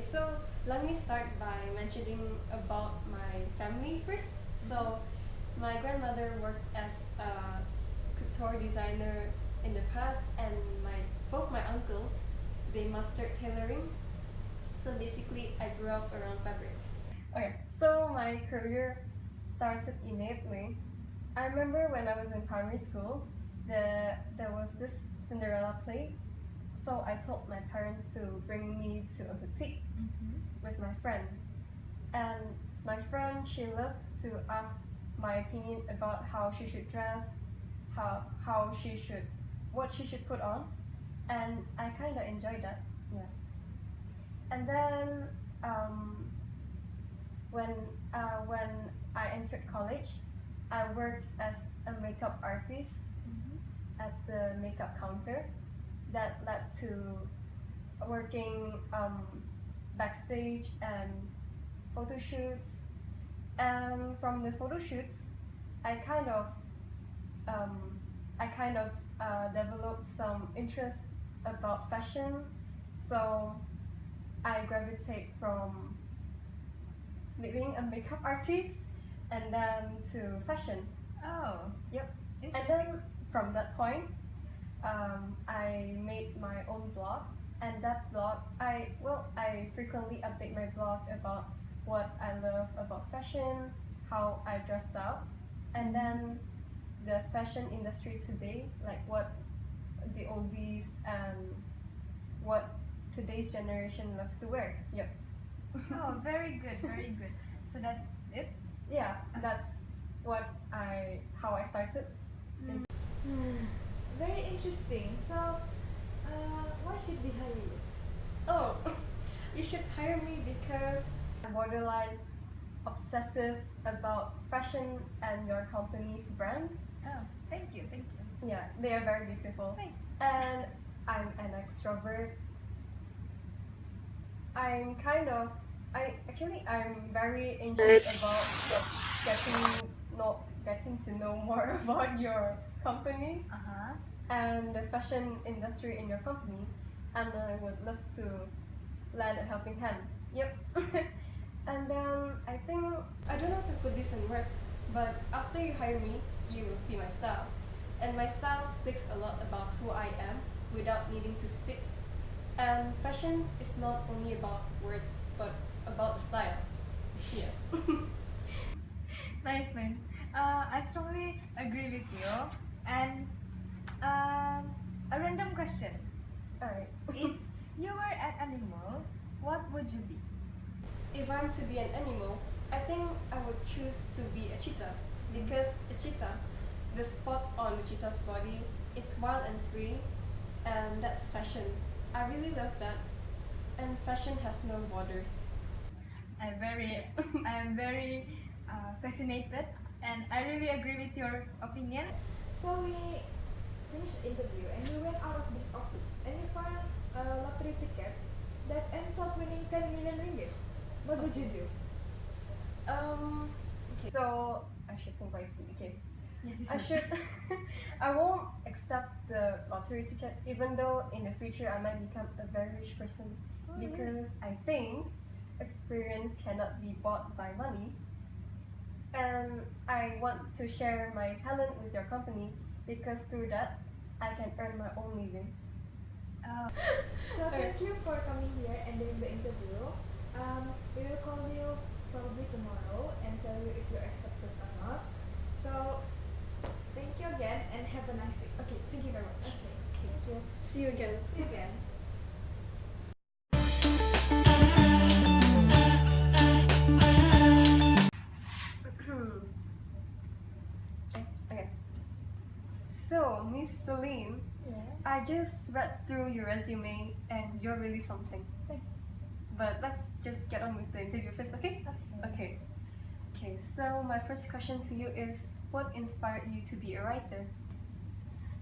Okay, so let me start by mentioning about my family first. So, my grandmother worked as a couture designer in the past, and both my uncles they mastered tailoring. So basically, I grew up around fabrics. Okay, so my career started innately. I remember when I was in primary school, there was this Cinderella play. So I told my parents to bring me to a boutique with my friend. And my friend, she loves to ask my opinion about how she should dress, how she should, what she should put on, and I kind of enjoyed that. Yeah. And then um, when when I entered college, I worked as a makeup artist at the makeup counter. That led to working backstage and photo shoots. And from the photo shoots, I kind of um, developed some interest about fashion. So I gravitate from being a makeup artist and then to fashion. Oh, Yep. And interesting. then from that point, I made my own blog, and that blog, I frequently update my blog about what I love about fashion, how I dress up, and then the fashion industry today, like what the oldies and what today's generation loves to wear. Yep. Oh, very good, very good. So that's it? Yeah, that's how I started. Very interesting. So, why should we hire you? Oh, you should hire me because I'm borderline obsessive about fashion and your company's brand. Oh, thank you, thank you. Yeah, they are very beautiful. Thank And I'm an extrovert. I'm very anxious about getting to know more about your company Uh-huh. and the fashion industry in your company, and I would love to lend a helping hand. Yep. And then I don't know how to put this in words, but after you hire me, you will see my style. And my style speaks a lot about who I am without needing to speak. And fashion is not only about words, but about the style. Yes. Nice, nice. I strongly agree with you. And a random question. Alright. If you were an animal, what would you be? If I'm to be an animal, I think I would choose to be a cheetah, because a cheetah, the spots on the cheetah's body, it's wild and free, and that's fashion. I really love that, and fashion has no borders. I am very fascinated, and I really agree with your opinion. So we finished the interview and you went out of this office and you found a lottery ticket that ends up winning 10 million ringgit. What would you do? Okay. So I should think wisely. Okay. Yes, I should. I won't accept the lottery ticket, even though in the future I might become a very rich person, because I think experience cannot be bought by money. And I want to share my talent with your company, because through that I can earn my own living. So thank you for coming here and doing the interview. We will call you probably tomorrow and tell you if you're accepted or not. So thank you again and have a nice day. Okay, thank you very much. Okay, thank you. See you again. See you again. Okay. So, Miss Celine, Yeah. I just read through your resume and you're really something. Thank But let's just get on with the interview first, okay? Okay. Okay, so my first question to you is, what inspired you to be a writer?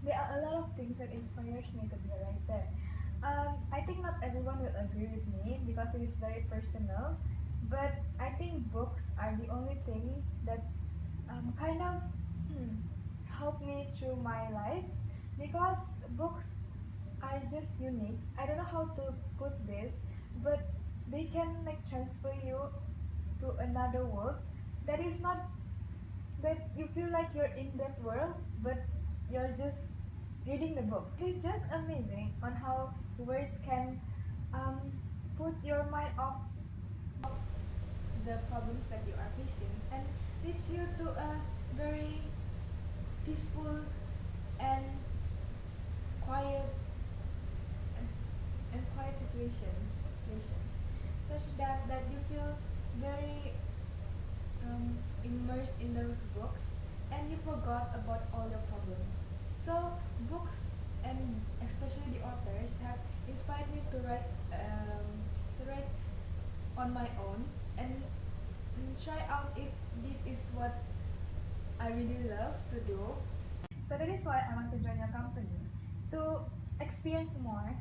There are a lot of things that inspires me to be a writer. I think not everyone will agree with me because it is very personal, but I think books are the only thing that kind of help me through my life because books are just unique. I don't know how to put this, but they can like transfer you to another world that is not that you feel like you're in that world, but you're just reading the book. It is just amazing on how words can um, put your mind off the problems that you are facing and leads you to a very peaceful and quiet and quiet situation such that you feel very immersed in those books and you forgot about all your problems. So books and especially the authors have inspired me to write on my own and try out if this is what I really love to do. So that is why I want to join your company to experience more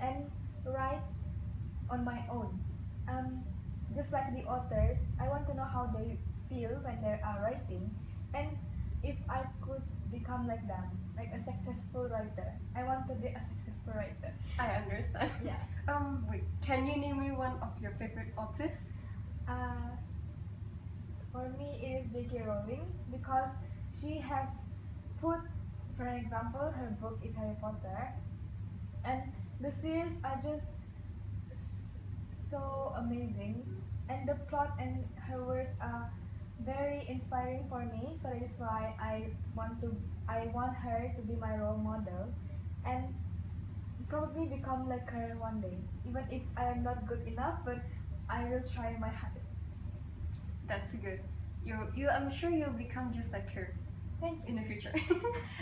and write on my own. Just like the authors, I want to know how they feel when they are writing, and if I could become like them, like a successful writer. I want to be a successful writer. I understand. Yeah. Wait, can you name me one of your favorite authors? Uh, for me, it is J.K. Rowling because she have put, for example, her book is Harry Potter, and the series are just so amazing, and the plot and her words are very inspiring for me. So that is why I want her to be my role model, and probably become like her one day. Even if I am not good enough, but I will try my hardest. That's good. I'm sure you'll become just like her Thank you. in the future.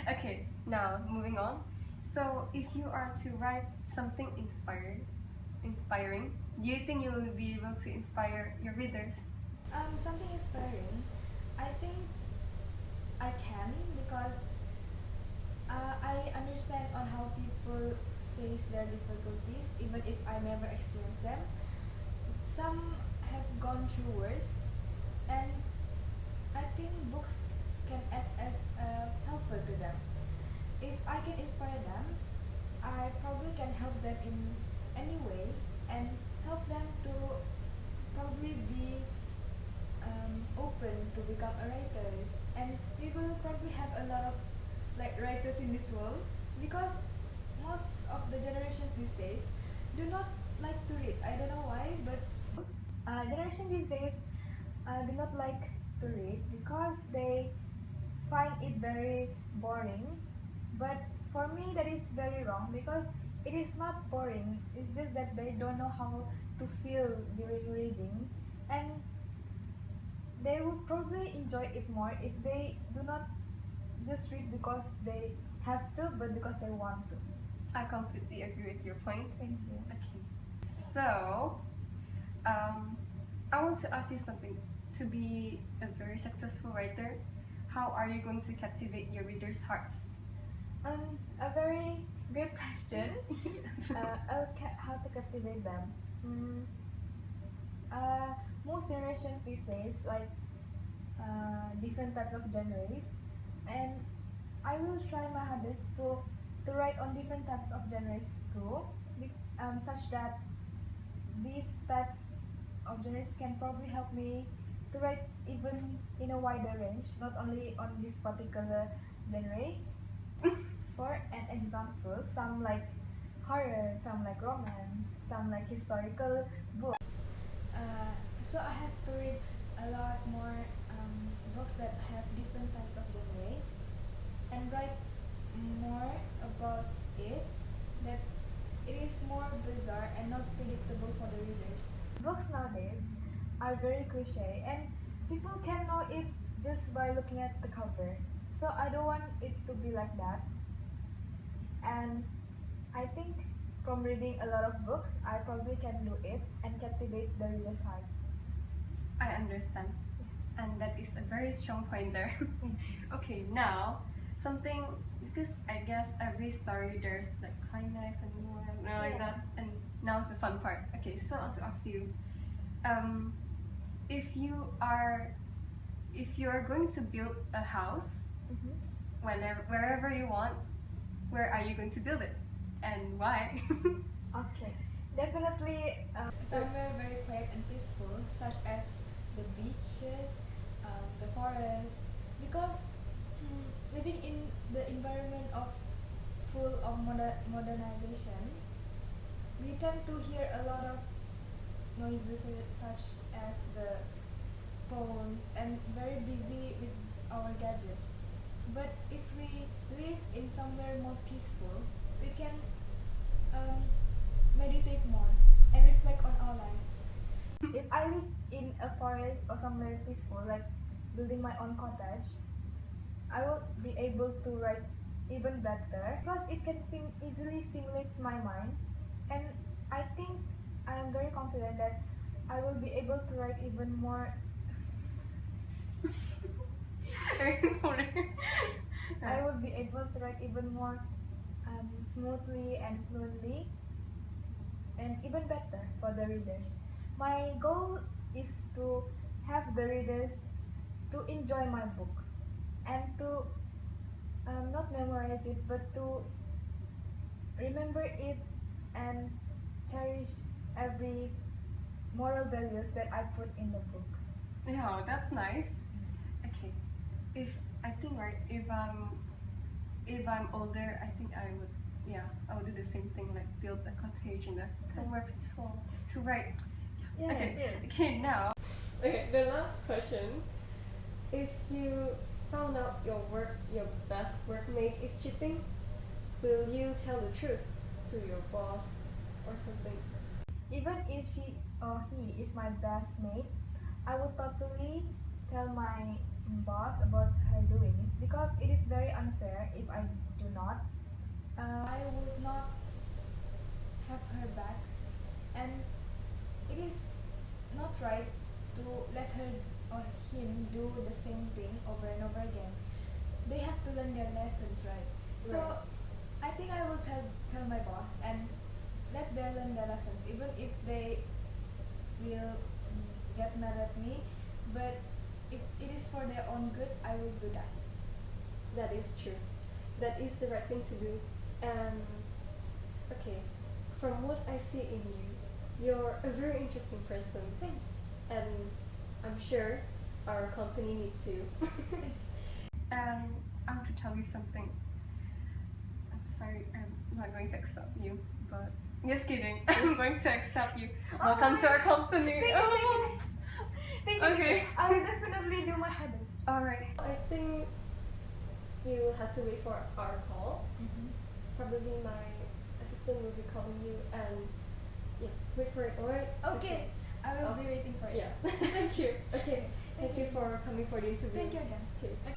Okay, now moving on. So, if you are to write something inspiring, do you think you will be able to inspire your readers? Something inspiring. I think I can because I understand on how people face their difficulties, even if I never experienced them. Some have gone through worse, and I think books can act as a helper to them. If I can inspire them, I probably can help them in any way and help them to probably be open to become a writer. And we will probably have a lot of like writers in this world because most of the generations these days do not like to read. I don't know why, but Generation these days do not like to read because they find it very boring. But for me, that is very wrong because it is not boring. It's just that they don't know how to feel during reading, and they would probably enjoy it more if they do not just read because they have to, but because they want to. I completely agree with your point. Thank you. Okay. So, I want to ask you something. To be a very successful writer, how are you going to captivate your readers' hearts? A very good question. Yes. How to captivate them? Most generations these days like different types of genres, and I will try my hardest to write on different types of genres too, such that these types of genres can probably help me to write even in a wider range, not only on this particular genre. For an example, some like horror, some like romance, some like historical books. So I have to read a lot more books that have different types of genre and write more about it, that it is more bizarre and not predictable for the readers. Books nowadays are very cliche, and people can know it just by looking at the cover. So I don't want it to be like that. And I think from reading a lot of books, I probably can do it and captivate the reader's heart. I understand. And that is a very strong point there. Okay, now something, because I guess every story there's like climax and like Yeah. that, and now's the fun part. Okay, so I want to ask you, if you are going to build a house wherever you want, where are you going to build it, and why? Okay, definitely. Somewhere very quiet and peaceful, such as the beaches, the forest, because living in the environment of full of modernization, we tend to hear a lot of noises such as the phones and very busy with our gadgets. But if we live in somewhere more peaceful, we can um, meditate more and reflect on our lives. If I live in a forest or somewhere peaceful, like building my own cottage, I will be able to write even better because it can easily stimulates my mind, and I think I am very confident that I will be able to write even more. I will be able to write even more smoothly and fluently, and even better for the readers. My goal is to have the readers to enjoy my book and to not memorize it but to remember it and cherish every moral values that I put in the book. Yeah, that's nice. Okay, I think right, if I'm older, I think I would do the same thing, like build a cottage in somewhere peaceful to write. Yes, Okay, yes. okay, now. Okay, the last question. If you found out your best workmate is cheating, will you tell the truth to your boss or something? Even if she or he is my best mate, I would totally tell my boss about her doings because it is very unfair if I do not. I would not have her back, and it is not right to let her or him do the same thing over and over again. They have to learn their lessons, right? So Right. I think I will tell my boss and let them learn their lessons, even if they will get mad at me. But if it is for their own good, I will do that. That is true. That is the right thing to do. Okay, from what I see in you, you're a very interesting person. Thank you. And I'm sure our company needs you. I want to tell you something. I'm sorry, I'm not going to accept you, but just kidding. I'm going to accept you. Welcome to our company. Thank you. Okay. I will definitely do my hardest. Alright. I think you will have to wait for our call. Probably my assistant will be calling you and yeah, wait for it, alright? Okay, I will Oh. be waiting for it. Yeah. Thank you. Okay. Thank you for coming for the interview. Thank you again. Okay.